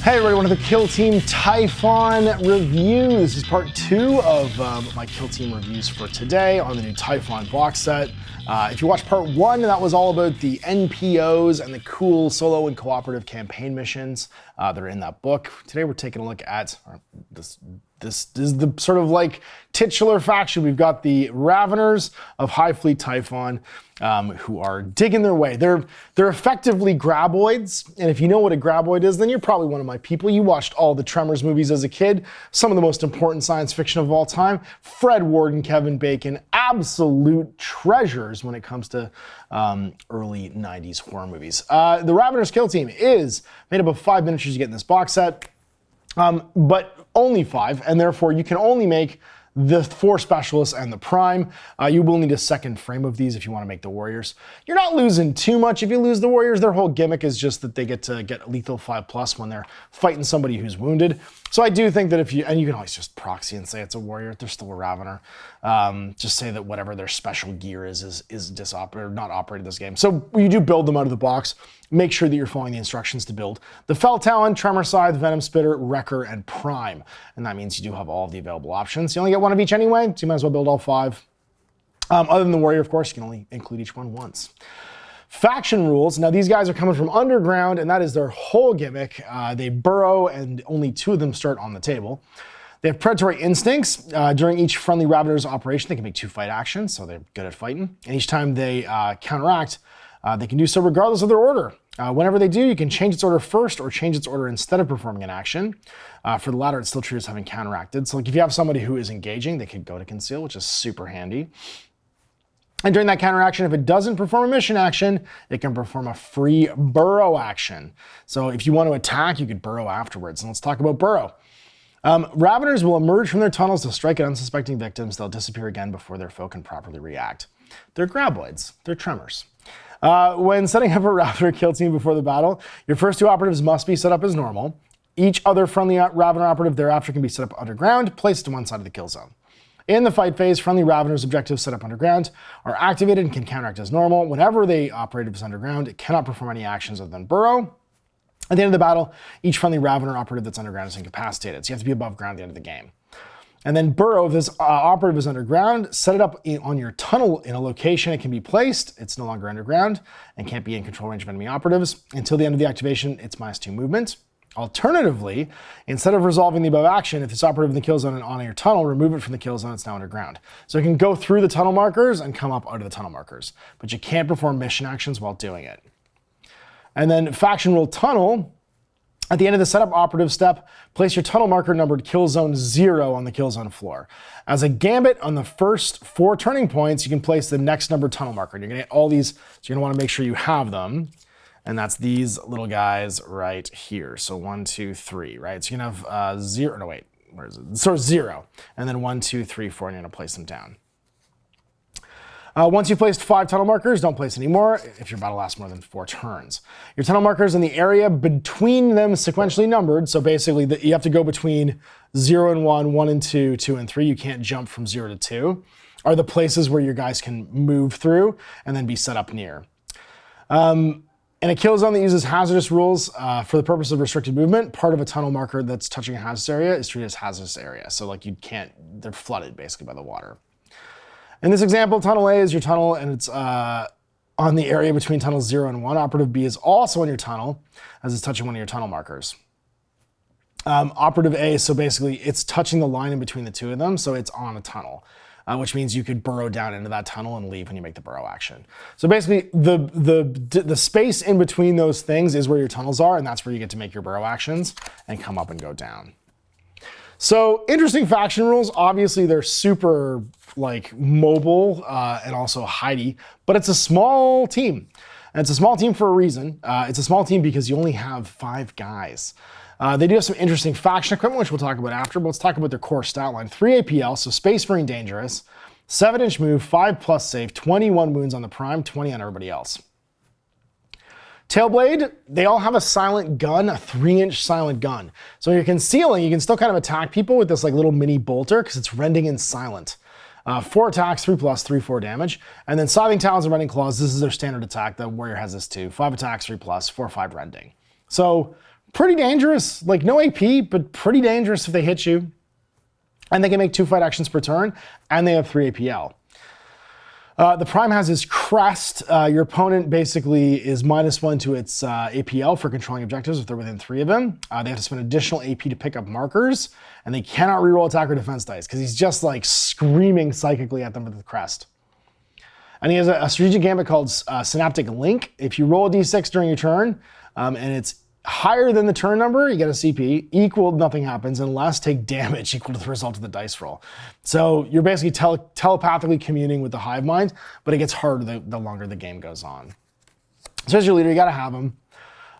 Hey everybody, one of the Kill Team TYPHON reviews. This is part 2 of my Kill Team reviews for today on the new TYPHON box set. If you watched part 1, that was all about the NPOs and the cool solo and cooperative campaign missions that are in that book. Today we're taking a look at this is the sort of like titular faction. We've got the Raveners of High Fleet TYPHON, who are digging their way. They're effectively graboids, and if you know what a graboid is, then you're probably one of my people. You watched all the Tremors movies as a kid, some of the most important science fiction of all time. Fred Ward and Kevin Bacon, absolute treasures when it comes to early 90s horror movies. The Raveners Kill Team is made up of 5 miniatures you get in this box set, but only 5, and therefore you can only make the 4 specialists and the prime. You will need a second frame of these if you want to make the warriors. You're not losing too much if you lose the warriors. Their whole gimmick is just that they get to get lethal 5+ when they're fighting somebody who's wounded. So I do think that if you, and you can always just proxy and say it's a warrior, they're still a Ravener. Just say that whatever their special gear is not operated this game. So you do build them out of the box. Make sure that you're following the instructions to build the Fell Talon, Tremor Scythe, Venom Spitter, Wrecker, and Prime. And that means you do have all of the available options. You only get 1 of each anyway, so you might as well build all 5. Other than the warrior, of course, you can only include each one once. Faction rules. Now these guys are coming from underground, and that is their whole gimmick. They burrow, and only 2 of them start on the table. They have predatory instincts. During each friendly Ravener's operation, they can make 2 fight actions, so they're good at fighting. And each time they counteract, they can do so regardless of their order. Whenever they do, you can change its order first or change its order instead of performing an action. For the latter, it's still treated as having counteracted. So like if you have somebody who is engaging, they could go to conceal, which is super handy. And during that counteraction, if it doesn't perform a mission action, it can perform a free burrow action. So if you want to attack, you could burrow afterwards. And let's talk about burrow. Raveners will emerge from their tunnels to strike at unsuspecting victims. They'll disappear again before their foe can properly react. They're graboids. They're tremors. When setting up a Ravener kill team before the battle, your first 2 operatives must be set up as normal. Each other friendly Ravener operative thereafter can be set up underground, placed to one side of the kill zone. In the fight phase, friendly Raveners objectives set up underground are activated and can counteract as normal. Whenever the operative is underground, it cannot perform any actions other than burrow. At the end of the battle, each friendly Ravener operative that's underground is incapacitated, so you have to be above ground at the end of the game. And then burrow, if this operative is underground, set it up on your tunnel in a location it can be placed. It's no longer underground and can't be in control range of enemy operatives. Until the end of the activation, it's -2 movement. Alternatively, instead of resolving the above action, if this operative in the kill zone and on your tunnel, remove it from the kill zone, it's now underground. So it can go through the tunnel markers and come up out of the tunnel markers, but you can't perform mission actions while doing it. And then faction rule tunnel. At the end of the setup operative step, place your tunnel marker numbered kill zone 0 on the kill zone floor. As a gambit on the first 4 turning points, you can place the next numbered tunnel marker. And you're gonna get all these, so you're gonna wanna make sure you have them. And that's these little guys right here. So 1, 2, 3, right? So you're gonna have 0, no wait, where is it? So 0, and then 1, 2, 3, 4, and you're gonna place them down. Once you've placed 5 tunnel markers, don't place any more if your battle lasts more than 4 turns. Your tunnel markers in the area between them sequentially numbered, so basically you have to go between 0 and 1, 1 and 2, 2 and 3, you can't jump from 0 to 2, are the places where your guys can move through and then be set up near. In a kill zone that uses hazardous rules for the purpose of restricted movement, part of a tunnel marker that's touching a hazardous area is treated as hazardous area. So like you can't, they're flooded basically by the water. In this example, tunnel A is your tunnel and it's on the area between tunnels 0 and 1. Operative B is also in your tunnel as it's touching one of your tunnel markers. Operative A, so basically it's touching the line in between the 2 of them, so it's on a tunnel. Which means you could burrow down into that tunnel and leave when you make the burrow action. So basically, the space in between those things is where your tunnels are, and that's where you get to make your burrow actions and come up and go down. So interesting faction rules. Obviously, they're super like mobile and also hidey, but it's a small team. And it's a small team for a reason. It's a small team because you only have 5 guys. They do have some interesting faction equipment, which we'll talk about after, but let's talk about their core stat line. 3 APL, so Space Marine Dangerous, 7-inch move, 5+ save, 21 wounds on the prime, 20 on everybody else. Tailblade, they all have a silent gun, a 3-inch silent gun. So when you're concealing, you can still kind of attack people with this like little mini bolter because it's rending and silent. 4 attacks, 3+, 3/4 damage. And then Scything Talons and Rending Claws, this is their standard attack. The warrior has this too. 5 attacks, 3+, 4/5 rending. So Pretty dangerous, like no AP, but pretty dangerous if they hit you. And they can make 2 fight actions per turn, and they have 3 APL. The Prime has his crest. Your opponent basically is -1 to its APL for controlling objectives if they're within 3 of him. They have to spend additional AP to pick up markers, and they cannot reroll attack or defense dice because he's just like screaming psychically at them with the crest. And he has a strategic gambit called Synaptic Link. If you roll a d6 during your turn, and it's higher than the turn number, you get a CP. Equal, nothing happens, unless take damage equal to the result of the dice roll. So you're basically telepathically communing with the hive mind, but it gets harder the longer the game goes on. So as your leader, you gotta have him.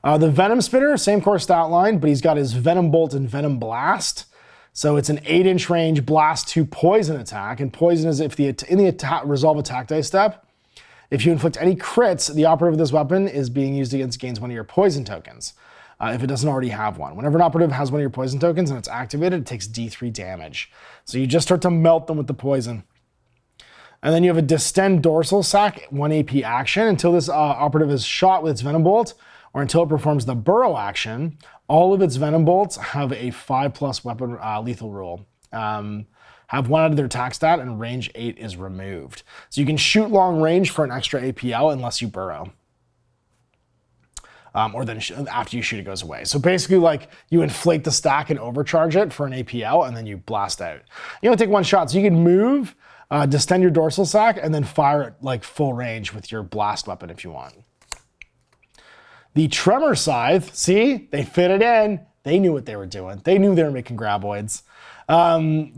The Venom Spitter, same core stat line, but he's got his Venom Bolt and Venom Blast. So it's an 8-inch range blast to poison attack, and poison is if in the resolve attack dice step, if you inflict any crits, the operative of this weapon is being used against gains 1 of your poison tokens. If it doesn't already have one. Whenever an operative has 1 of your poison tokens and it's activated, it takes D3 damage. So you just start to melt them with the poison. And then you have a Distend Dorsal Sac, 1 AP action. Until this operative is shot with its Venom Bolt, or until it performs the Burrow action, all of its Venom Bolts have a 5+ weapon lethal rule. Have 1 out of their attack stat, and range 8 is removed. So you can shoot long range for an extra APL unless you burrow. Or then after you shoot, it goes away. So basically, like, you inflate the stack and overcharge it for an APL, and then you blast out. You only take 1 shot, so you can move, distend your dorsal sac, and then fire it like full range with your blast weapon if you want. The Tremor Scythe, see, they fit it in. They knew what they were doing. They knew they were making graboids.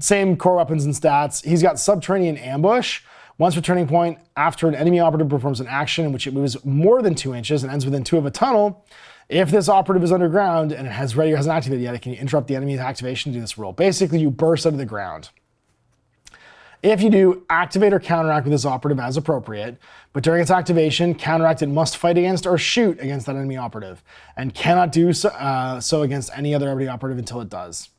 Same core weapons and stats. He's got Subterranean Ambush. Once per turning point, after an enemy operative performs an action in which it moves more than 2 inches and ends within 2 of a tunnel, if this operative is underground and it hasn't activated yet, it can interrupt the enemy's activation to do this roll. Basically, you burst out of the ground. If you do, activate or counteract with this operative as appropriate, but during its activation, counteract it must fight against or shoot against that enemy operative, and cannot do so against any other enemy operative until it does.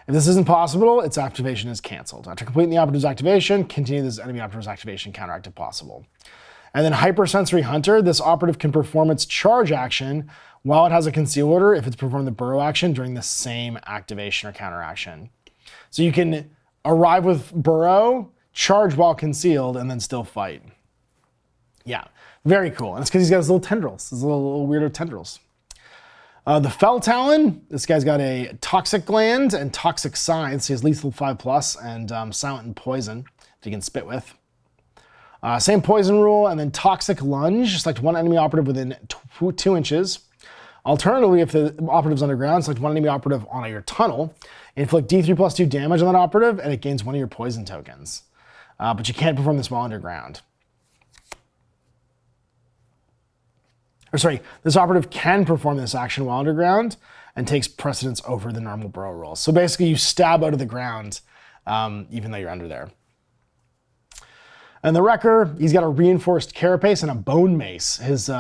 If this isn't possible, its activation is canceled. After completing the operative's activation, continue this enemy operative's activation counteract if possible. And then Hypersensory Hunter, this operative can perform its charge action while it has a conceal order if it's performed the burrow action during the same activation or counteraction. So you can arrive with burrow, charge while concealed, and then still fight. Yeah, very cool. And it's because he's got his little tendrils, his little weirdo tendrils. The Fell Talon, this guy's got a Toxic Gland and Toxic Scythe. He has lethal 5+ and Silent and Poison that you can spit with. Same poison rule, and then Toxic Lunge. Select 1 enemy operative within 2 inches. Alternatively, if the operative's underground, select 1 enemy operative on your tunnel. Inflict D3+2 damage on that operative, and it gains 1 of your poison tokens. But you can't perform this while underground. Or sorry, this operative can perform this action while underground and takes precedence over the normal burrow rolls. So basically you stab out of the ground even though you're under there. And the Wrecker, he's got a reinforced carapace and a bone mace. His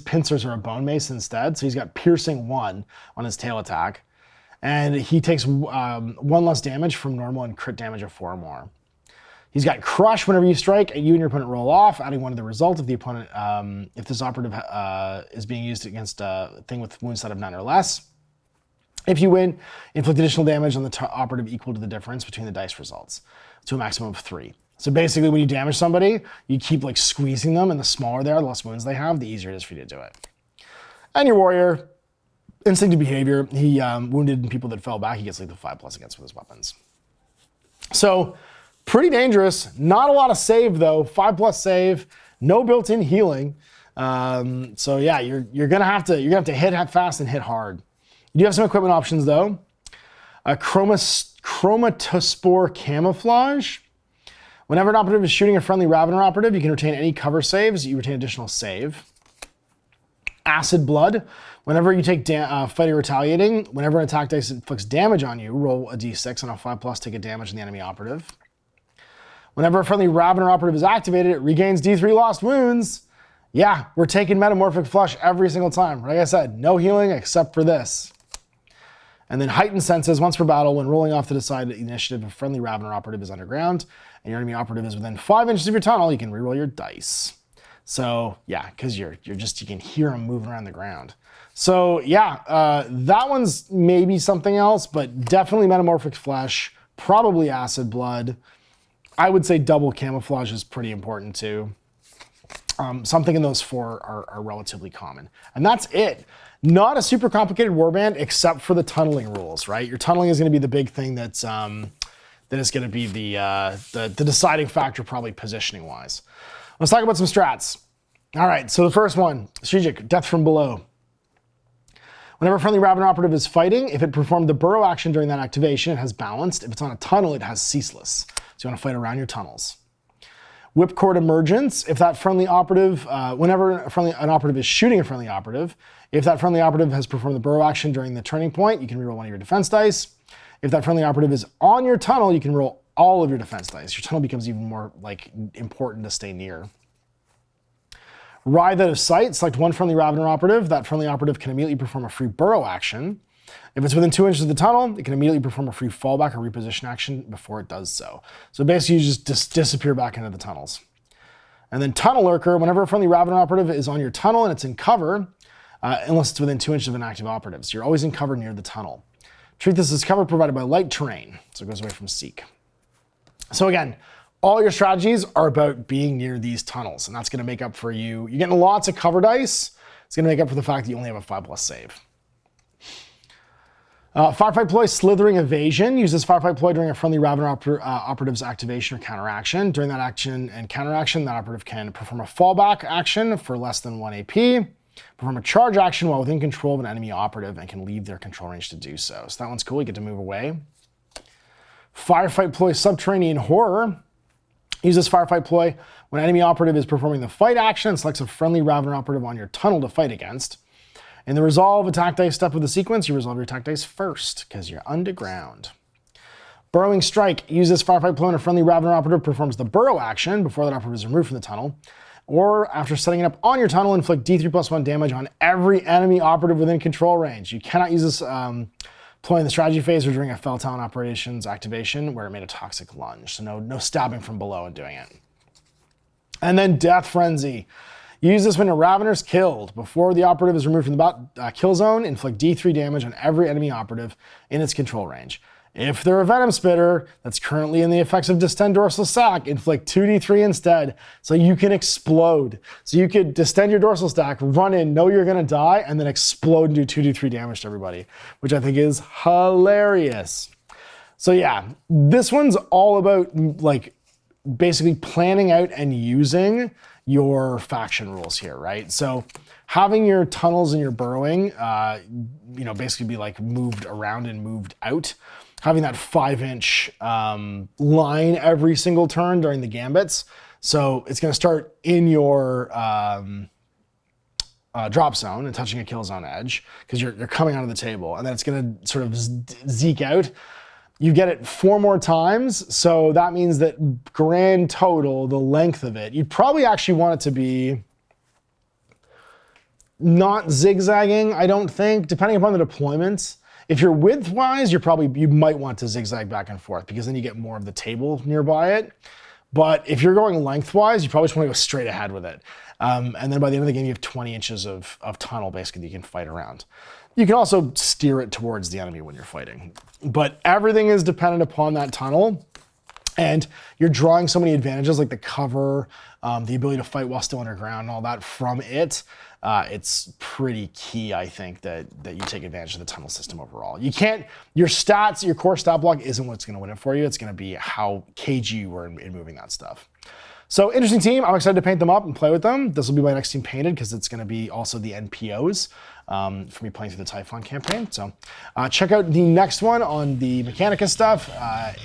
pincers are a bone mace instead, so he's got piercing 1 on his tail attack. And he takes 1 less damage from normal and crit damage of 4 or more. He's got Crush whenever you strike, and you and your opponent roll off, adding 1 to the result if the opponent, if this operative is being used against a thing with wound set of 9 or less. If you win, inflict additional damage on the operative equal to the difference between the dice results, to a maximum of 3. So basically, when you damage somebody, you keep like squeezing them, and the smaller they are, the less wounds they have, the easier it is for you to do it. And your Warrior, Instinctive Behavior, he wounded people that fell back, he gets lethal 5+ against with his weapons. So, pretty dangerous. Not a lot of save though. 5+ save, no built-in healing. So yeah, you're gonna have to hit fast and hit hard. You do have some equipment options though. A Chromatospore Camouflage. Whenever an operative is shooting a friendly Ravener operative, you can retain any cover saves. You retain additional save. Acid Blood. Whenever you take fighting or retaliating, whenever an attack dice inflicts damage on you, roll a d6 on a 5+, take a damage on the enemy operative. Whenever a friendly Ravener operative is activated, it regains D3 lost wounds. Yeah, we're taking Metamorphic Flush every single time. Like I said, no healing except for this. And then Heightened Senses, once per battle, when rolling off to decide the initiative, if a friendly Ravener operative is underground and your enemy operative is within 5 inches of your tunnel, you can reroll your dice. So yeah, because you can hear them moving around the ground. So yeah, that one's maybe something else, but definitely metamorphic flesh, probably acid blood. I would say double camouflage is pretty important too. So I'm thinking those four are relatively common. And that's it. Not a super complicated warband except for the tunneling rules, right? Your tunneling is going to be the big thing that is going to be the deciding factor, probably positioning wise. Let's talk about some strats. All right, so the first one, strategic, death from below. Whenever a friendly Raven operative is fighting, if it performed the burrow action during that activation, it has balanced. If it's on a tunnel, it has ceaseless. So you want to fight around your tunnels. Whipcord emergence, if that friendly operative, whenever an operative is shooting a friendly operative, if that friendly operative has performed the burrow action during the turning point, you can reroll one of your defense dice. If that friendly operative is on your tunnel, you can roll all of your defense dice. Your tunnel becomes even more important to stay near. Writhe out of sight, select one friendly Ravener operative. That friendly operative can immediately perform a free burrow action. If it's within 2 inches of the tunnel, it can immediately perform a free fallback or reposition action before it does so. So basically you just disappear back into the tunnels. And then Tunnel Lurker, whenever a friendly Ravener operative is on your tunnel and it's in cover, unless it's within 2 inches of an active operative. So you're always in cover near the tunnel. Treat this as cover provided by light terrain, so it goes away from seek. So again, all your strategies are about being near these tunnels, and that's going to make up for you. You're getting lots of cover dice. It's going to make up for the fact that you only have a 5+ save. Firefight Ploy, Slithering Evasion. Uses Firefight Ploy during a friendly Ravener operative's activation or counteraction. During that action and counteraction, that operative can perform a fallback action for less than 1 AP, perform a charge action while within control of an enemy operative, and can leave their control range to do so. So that one's cool. You get to move away. Firefight Ploy, Subterranean Horror. Uses Firefight Ploy when an enemy operative is performing the fight action and selects a friendly Ravener operative on your tunnel to fight against. In the resolve attack dice step of the sequence, you resolve your attack dice first because you're underground. Burrowing Strike uses Firefight Ploy when a friendly Ravener operative performs the burrow action before that operative is removed from the tunnel, or after setting it up on your tunnel, inflict D3+1 damage on every enemy operative within control range. You cannot use this ploy in the strategy phase or during a Fell Talon operations activation where it made a toxic lunge. So no stabbing from below and doing it. And then Death Frenzy. Use this when a Ravener is killed. Before the operative is removed from the kill zone, inflict D3 damage on every enemy operative in its control range. If they're a Venom Spitter that's currently in the effects of Distend Dorsal Sac, inflict 2d3 instead, so you can explode. So you could distend your Dorsal Stack, run in, know you're gonna die, and then explode and do 2d3 damage to everybody, which I think is hilarious. So yeah, this one's all about basically planning out and using your faction rules here, right? So having your tunnels and your burrowing, basically be moved around and moved out. Having that 5-inch line every single turn during the gambits. So it's going to start in your drop zone and touching a kill zone edge because you're coming onto the table, and then it's going to sort of zeke out. You get it 4 more times, so that means that grand total, the length of it, you'd probably actually want it to be not zigzagging, I don't think, depending upon the deployments. If you're width-wise, you might want to zigzag back and forth because then you get more of the table nearby it. But if you're going lengthwise, you probably just want to go straight ahead with it. And then by the end of the game, you have 20 inches of tunnel basically that you can fight around. You can also steer it towards the enemy when you're fighting. But everything is dependent upon that tunnel. And you're drawing so many advantages like the cover, the ability to fight while still underground and all that from it. It's pretty key, I think, that you take advantage of the tunnel system overall. You can't, your stats, your core stat block isn't what's going to win it for you. It's going to be how cagey you were in moving that stuff. So interesting team. I'm excited to paint them up and play with them. This will be my next team painted because it's going to be also the NPOs for me playing through the TYPHON campaign. So check out the next one on the Mechanica stuff,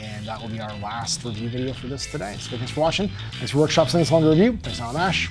and that will be our last review video for this today. So thanks for watching. Thanks for workshopping this longer review. Thanks, Alan Ash.